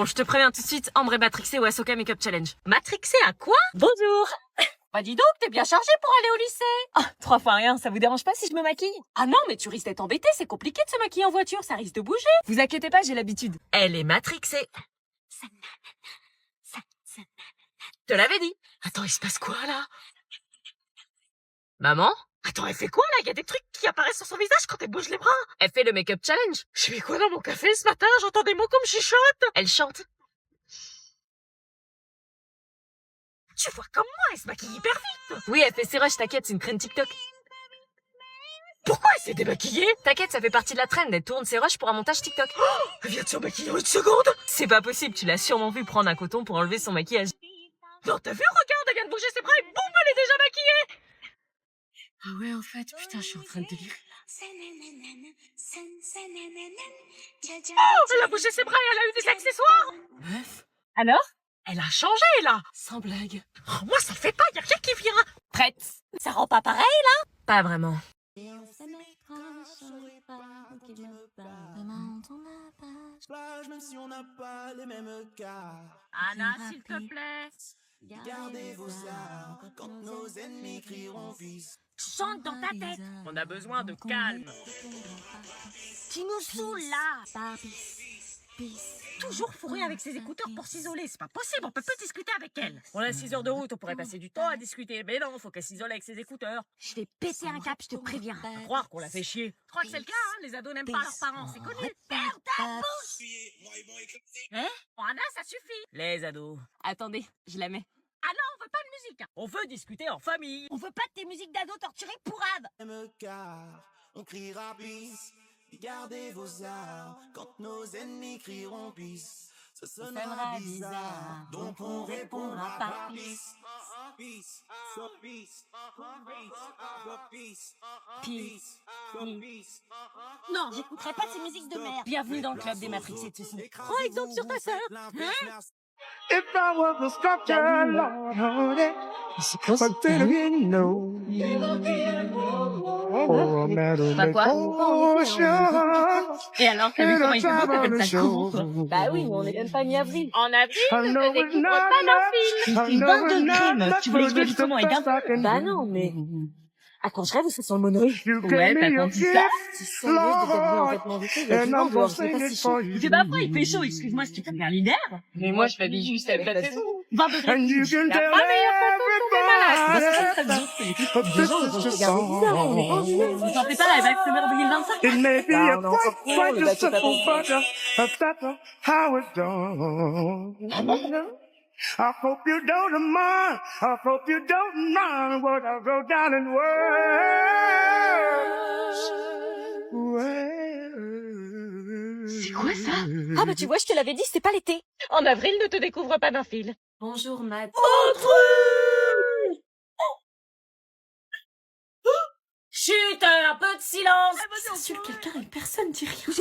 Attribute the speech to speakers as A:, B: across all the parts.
A: Bon, je te préviens tout de suite, Ambre est matrixée au Ahsoka Makeup Challenge.
B: Matrixée à quoi?
A: Bonjour.
B: Bah dis donc, t'es bien chargée pour aller au lycée.
A: Ah, 3 fois rien, ça vous dérange pas si je me maquille?
B: Ah non, mais tu risques d'être embêtée, c'est compliqué de se maquiller en voiture, ça risque de bouger.
A: Vous inquiétez pas, j'ai l'habitude. Elle est matrixée. Je te l'avais dit.
B: Attends, il se passe quoi là?
A: Maman?
B: Attends, elle fait quoi là? Il y a des trucs qui apparaissent sur son visage quand elle bouge les bras.
A: Elle fait le Makeup Challenge.
B: Je fais quoi dans mon café ce matin? J'entends des mots comme chuchote.
A: Elle chante.
B: Tu vois comme moi, elle se maquille hyper vite.
A: Oui, elle fait ses rushs, t'inquiète, c'est une traîne TikTok.
B: Pourquoi elle s'est démaquillée?
A: T'inquiète, ça fait partie de la traîne, elle tourne ses rushs pour un montage TikTok.
B: Elle vient de se maquiller en une seconde.
A: C'est pas possible, tu l'as sûrement vu prendre un coton pour enlever son maquillage.
B: Non, t'as vu? Regarde, elle vient de bouger ses bras et boum, elle est déjà maquillée.
A: Ah ouais, en fait, putain, je suis en train de délirer.
B: Oh, elle a bougé ses bras et elle a eu des accessoires.
A: Meuf. Alors?
B: Elle a changé là.
A: Sans blague.
B: Oh, moi ça le fait pas, y a rien qui vient.
A: Prête?
B: Ça rend pas pareil?
A: Pas vraiment.
C: Même si on n'a pas les mêmes cas.
B: Anna, s'il te plaît.
C: Gardez vos armes quand nos ennemis crieront vice.
B: Chante dans ta tête.
A: On a besoin de calme.
B: Tu nous saoules là. Toujours fourré avec ses écouteurs pour s'isoler, c'est pas possible, on peut plus discuter avec elle.
A: On a 6 heures de route, on pourrait passer du temps à discuter. Mais non, faut qu'elle s'isole avec ses écouteurs.
B: Je vais péter un cap, je te préviens.
A: À croire qu'on la fait chier.
B: Je crois que c'est le cas, hein, les ados n'aiment pas leurs parents, c'est connu. Ferme ta bouche. Hein? Oh, Anna, ça suffit.
A: Les ados. Attendez, je la mets.
B: Ah non, on veut pas de musique.
A: On veut discuter en famille.
B: On veut pas de tes musiques d'ados torturées pourraves.
C: Même car on criera peace. Gardez vos armes quand nos ennemis crieront peace. Ce sonnera bizarre, donc on répondra pas peace. Peace, so peace, peace, peace, peace.
B: Non, j'écouterai pas ces musiques de merde. Bienvenue dans le club des matrixés de ceci.
C: Prends exemple sur ta sœur.
D: If I was a sculpture, Lord, hold it. But then again, no. Oh, a matter
A: Bah quoi?
D: ocean.
A: Et alors, t'as vu comment il fait beau, t'as fait ça
D: show.
A: Bah oui, on est même pas mi-avril.
B: En avril,
D: I know
B: ne
D: it's
B: découvre
D: not
B: pas
D: much.
B: d'un film.
D: I know
A: 20
D: it's
A: degrés,
D: not
A: meuf.
D: much,
A: Tu voulais
D: but
A: que
D: it's
A: je
D: the
A: comment il
D: best I can
A: Bah
D: do.
A: non, mais...
B: Ah, quand je rêve, c'est sur le monoï.
D: You
A: Ouais,
D: gave
A: t'as
D: me a
A: tendu ça.
B: C'est
D: gift,
B: sérieux de t'habiller en
D: Lord,
B: vêtements d'été, il y a du
D: and
B: vent
D: I'm
B: dehors,
D: gonna
B: je sais
D: sing
B: pas
D: it
B: si
D: for
B: chaud.
D: you.
B: C'est pas vrai, il fait chaud, excuse-moi, si tu préfères l'hiver.
A: Mais moi, je m'habille juste avec la saison.
B: 20 degrés.
D: And you can
B: La
D: tell
B: pas meilleure façon de tomber malade.
D: everybody
B: Les
D: but this
B: gens, ils
D: is
B: vont
D: the
B: se regarder bizarre, on est pas en juillet. Vous sentez pas la vague summer 2025?
D: It may be
B: Bah,
D: a
B: on est encore
D: quite,
B: court,
D: quite
B: le
D: a
B: bateau pas
D: simple
B: passé.
D: but that's how it's done. I hope you don't mind. I hope you don't mind what I wrote down in words.
B: C'est quoi ça? Ah bah tu vois, je te l'avais dit, c'était pas l'été. En avril, ne te découvre pas d'un fil.
A: Bonjour, Matt.
B: Chut, un peu de silence.
A: Insulte quelqu'un et personne dit rien.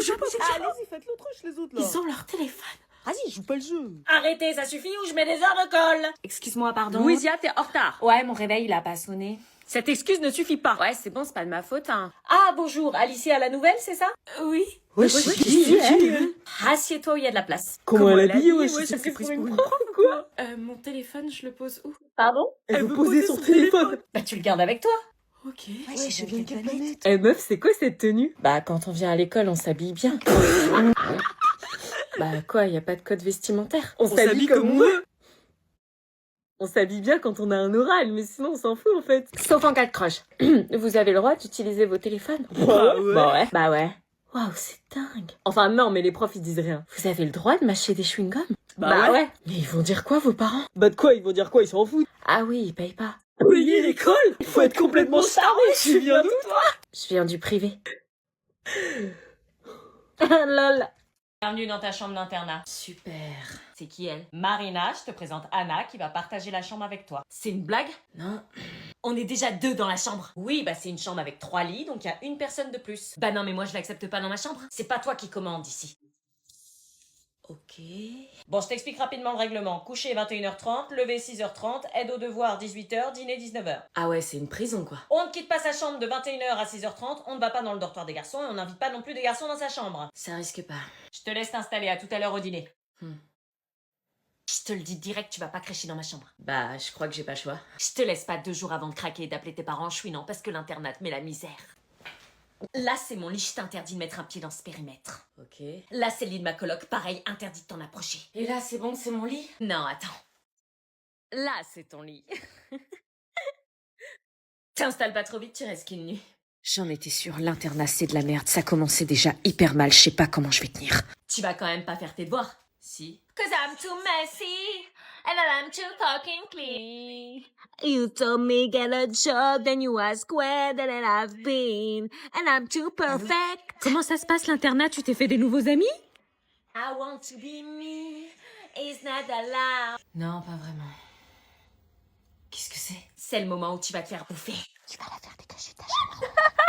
E: Allez-y, faites l'autruche, les autres, là.
A: Ils ont leur téléphone.
E: Vas-y, joue pas le jeu.
B: Arrêtez, ça suffit ou je mets des heures de colle.
A: Excuse-moi, pardon.
B: Louisia, t'es en retard.
A: Ouais, mon réveil, il a pas sonné.
B: Cette excuse ne suffit pas.
A: Ouais, c'est bon, c'est pas de ma faute, hein.
B: Ah, bonjour, Alicia à la nouvelle, c'est ça?
A: Oui.
E: Ouais,
B: Assieds-toi où il y a de la place.
E: Comment elle a dit, ouais,
B: ouais,
E: c'est
B: ça fait
E: prise
B: pour
E: pour
B: une
E: une
B: prof ou quoi?
A: Mon téléphone, je le pose où?
B: Pardon?
E: Elle veut poser son téléphone.
B: Bah tu le gardes avec toi.
A: Ok.
B: Ouais, je viens de quelle planète?
E: Eh meuf, c'est quoi cette tenue?
A: Bah, quand on vient à l'école, on s'habille bien. Bah quoi, y a pas de code vestimentaire.
E: On s'habille comme on veut. On s'habille bien quand on a un oral, mais sinon on s'en fout en fait.
A: Sauf en cas de crush. Vous avez le droit d'utiliser vos téléphones?
E: Bah ouais.
A: Bah ouais. Bah ouais. Waouh, c'est dingue.
E: Enfin non, mais les profs ils disent rien.
A: Vous avez le droit de mâcher des chewing-gums?
E: Bah ouais.
A: Mais ils vont dire quoi, vos parents?
E: Bah de quoi, ils vont dire quoi, ils s'en foutent.
A: Ah oui, ils payent pas.
E: Payer l'école? Faut être complètement staré, tu viens d'où toi?
A: Je viens du privé.
B: Lol. Bienvenue dans ta chambre d'internat.
A: Super.
B: C'est qui elle? Marina, je te présente Anna qui va partager la chambre avec toi. C'est une blague?
A: Non.
B: On est déjà 2 dans la chambre. Oui, bah c'est une chambre avec 3 lits, donc il y a une personne de plus. Bah non, mais moi je l'accepte pas dans ma chambre. C'est pas toi qui commande ici.
A: Ok.
B: Bon, je t'explique rapidement le règlement. Coucher 21h30, lever 6h30, aide aux devoirs 18h, dîner 19h.
A: Ah ouais, c'est une prison, quoi.
B: On ne quitte pas sa chambre de 21h à 6h30, on ne va pas dans le dortoir des garçons et on n'invite pas non plus des garçons dans sa chambre.
A: Ça risque pas.
B: Je te laisse t'installer, à tout à l'heure au dîner. Je te le dis direct, tu vas pas crècher dans ma chambre.
E: Bah, je crois que j'ai pas le choix.
B: Je te laisse pas 2 jours avant de craquer et d'appeler tes parents chouinant parce que l'internat te met la misère. Là, c'est mon lit, je t'interdis de mettre un pied dans ce périmètre.
E: Ok.
B: Là, c'est le lit de ma coloc, pareil, interdit de t'en approcher.
E: Et là, c'est bon, c'est mon lit?
B: Non, attends. Là, c'est ton lit. T'installes pas trop vite, tu restes qu'une nuit.
A: J'en étais sûre, l'internat c'est de la merde, ça commençait déjà hyper mal, je sais pas comment je vais tenir.
B: Tu vas quand même pas faire tes devoirs.
E: Si.
B: Cause I'm too messy, and I'm too fucking clean. You told me get a job, then you ask where that I've been, and I'm too perfect.
A: Comment ça se passe l'internat, tu t'es fait des nouveaux amis?
B: I want to be me, it's not allowed.
E: Non, pas vraiment. Qu'est-ce que c'est?
B: C'est le moment où tu vas te faire bouffer.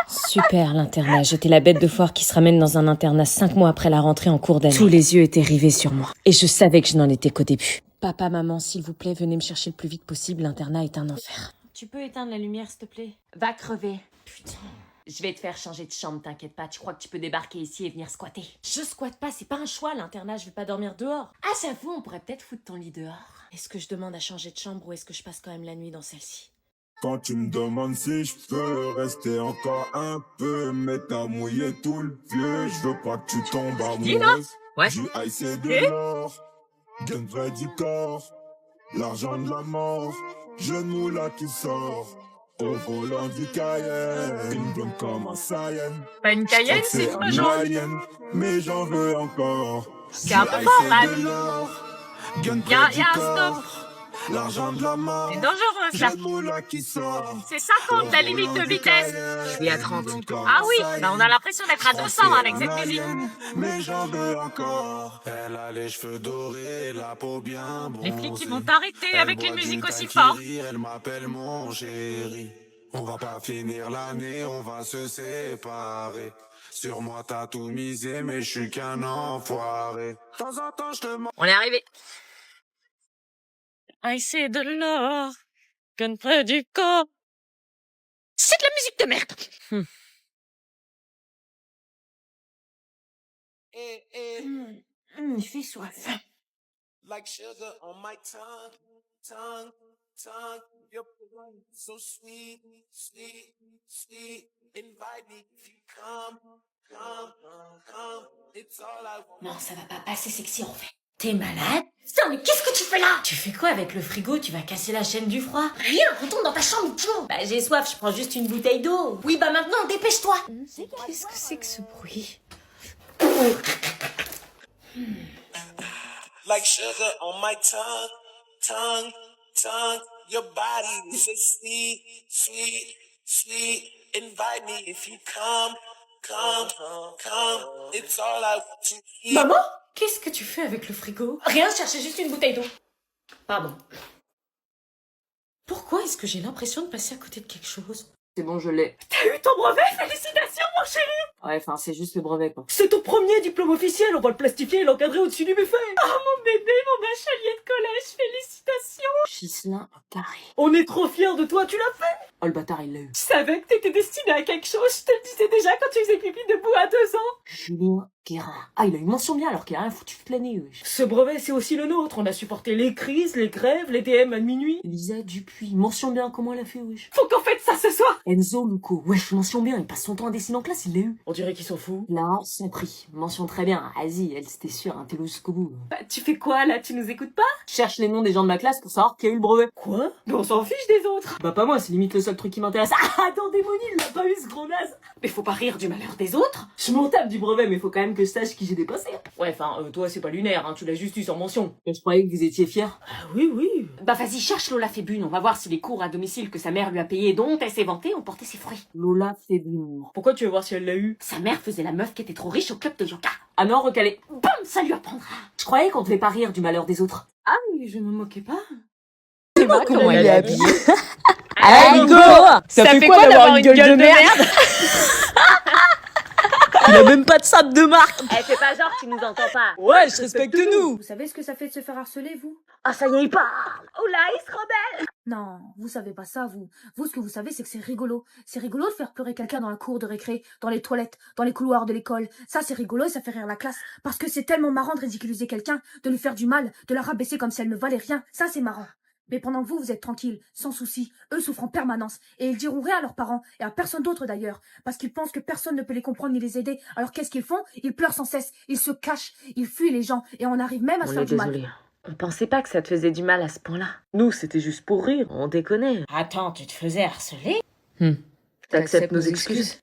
A: Super l'internat, j'étais la bête de foire qui se ramène dans un internat 5 mois après la rentrée en cours d'année. Tous les yeux étaient rivés sur moi. Et je savais que je n'en étais qu'au début. Papa, maman, s'il vous plaît, venez me chercher le plus vite possible, l'internat est un enfer.
E: Tu peux éteindre la lumière, s'il te plaît?
B: Va crever. Putain. Je vais te faire changer de chambre, t'inquiète pas. Tu crois que tu peux débarquer ici et venir squatter?
E: Je squatte pas, c'est pas un choix, l'internat, je vais pas dormir dehors.
B: Ah, j'avoue, on pourrait peut-être foutre ton lit dehors.
E: Est-ce que je demande à changer de chambre ou est-ce que je passe quand même la nuit dans celle-ci?
F: Quand tu me demandes si je peux rester encore un peu, mais t'as mouillé tout le vieux, je veux pas que tu tombes amoureuse.
A: Ouais.
F: Du ice et de l'or, gun près du corps, l'argent de la mort, genou là qui sort. Au volant du Cayenne, une blonde comme un Saiyan.
A: Pas une Cayenne, c'est
F: une Mayenne, mais j'en veux encore.
A: C'est un peu fort, man.
F: Gun
A: Y a
F: près du
A: un stop.
F: corps, l'argent de la mort,
A: C'est dangereux ça.
F: genou là qui sort.
A: C'est 50 la limite de vitesse. Je suis à 30. Ah oui, bah on a l'impression d'être à 200 avec cette musique.
F: Mais j'en veux encore. Elle a les cheveux dorés, la peau bien bronzée.
A: Les flics qui vont t'arrêter
F: Elle
A: avec
F: boit
A: une
F: du
A: musique aussi
F: daiquiri,
A: forte.
F: Elle m'appelle mon chéri. On va pas finir l'année, on va se séparer. Sur moi t'as tout misé, mais je suis qu'un enfoiré. De temps en temps je te mens.
A: On est arrivé. Ah, c'est de l'or, gun près du corps. C'est de la musique de merde.
B: Il fait soif.
C: Like sugar on my tongue, tongue, tongue. Your blood so sweet, sweet, sweet. Invite me if you come, come, come. It's all I want.
B: Non, ça va pas passer sexy en fait. T'es malade? Putain, mais qu'est-ce que tu fais là?
E: Tu fais quoi avec le frigo? Tu vas casser la chaîne du froid?
B: Rien, retourne dans ta chambre, tiens.
E: Bah j'ai soif, je prends juste une bouteille d'eau.
B: Oui, bah maintenant, dépêche-toi.
E: Qu'est-ce que c'est que ce bruit?
C: Like sugar on my tongue, tongue, tongue. Your body is so sweet, sweet, sweet. Invite me if you come, come, come. It's all I want to hear.
E: Maman? Qu'est-ce que tu fais avec le frigo?
B: Rien, je cherchais juste une bouteille d'eau.
E: Pardon. Pourquoi est-ce que j'ai l'impression de passer à côté de quelque chose? C'est bon, je l'ai. T'as eu ton brevet? Félicitations, mon chéri! Ouais, enfin, c'est juste le brevet, quoi. C'est ton premier diplôme officiel, on va le plastifier et l'encadrer au-dessus du buffet! Oh, mon bébé, mon bachelier de collège, félicitations!
A: Ghislain carré.
E: On est trop fiers de toi, tu l'as fait! Oh, le bâtard, il l'a eu. Je savais que t'étais destiné à quelque chose, je te le disais déjà quand tu faisais pipi debout à 2 ans!
A: Julien Guérin.
E: Ah, il a une mention bien alors qu'il a rien foutu toute l'année, wesh. Ce brevet, c'est aussi le nôtre. On a supporté les crises, les grèves, les DM à minuit. Lisa Dupuis, mention bien, comment elle a fait, wesh? Faut qu'on fête ça ce soir! Enzo Luco, wesh, mention bien, il passe son temps à dessiner en classe, il l'a eu. On dirait qu'ils sont fous. Là, sans prix. Mention très bien. Vas-y, elle, c'était sûr, un télo jusqu'au bout. Bah, tu fais quoi, là? Tu nous écoutes pas? Je cherche les noms des gens de ma classe pour savoir qui a eu le brevet. Quoi? Mais on s'en fiche des autres. Bah, pas moi, c'est limite le seul truc qui m'intéresse. Ah, attends, démonie, il l'a pas eu, ce gros naze. Mais faut pas rire du malheur des autres. Je m'en tape du brevet, mais faut quand même que je sache qui j'ai dépassé. Ouais, enfin, toi, c'est pas lunaire, hein, tu l'as juste eu sans mention. Je croyais que vous étiez fiers. Ah oui, oui.
B: Bah vas-y, cherche Lola Fébune, on va voir si les cours à domicile que sa mère lui a payés et dont elle s'est vantée ont porté ses fruits.
E: Lola Fébune. Pourquoi tu veux voir si elle l'a eu?
B: Sa mère faisait la meuf qui était trop riche au club de yoga.
E: Ah non, recalé.
B: Bam, ça lui apprendra.
E: Je croyais qu'on devait pas rire du malheur des autres. Ah, mais je ne me moquais pas.
A: C'est pas comment elle est habillée.
E: Allez, go! Ça fait quoi d'avoir une gueule de merde? Il a même pas de sable de marque.
B: Eh, fais pas genre, tu nous entends pas.
E: Ouais, je respecte nous.
G: Vous savez ce que ça fait de se faire harceler, vous?
B: Ah, ça y est, il parle. Oh là, il se rebelle.
G: Non, vous savez pas ça, vous. Vous, ce que vous savez, c'est que c'est rigolo. C'est rigolo de faire pleurer quelqu'un dans la cour de récré, dans les toilettes, dans les couloirs de l'école. Ça, c'est rigolo et ça fait rire la classe. Parce que c'est tellement marrant de ridiculiser quelqu'un, de lui faire du mal, de la rabaisser comme si elle ne valait rien. Ça, c'est marrant. Mais pendant que vous êtes tranquille, sans souci, eux souffrent en permanence. Et ils diront rien à leurs parents, et à personne d'autre d'ailleurs. Parce qu'ils pensent que personne ne peut les comprendre ni les aider. Alors qu'est-ce qu'ils font? Ils pleurent sans cesse, ils se cachent, ils fuient les gens, et on arrive même à se faire du mal.
A: Désolé. On pensait pas que ça te faisait du mal à ce point-là. Nous, c'était juste pour rire, on déconnait.
B: Attends, tu te faisais harceler?
A: T'acceptes nos excuses?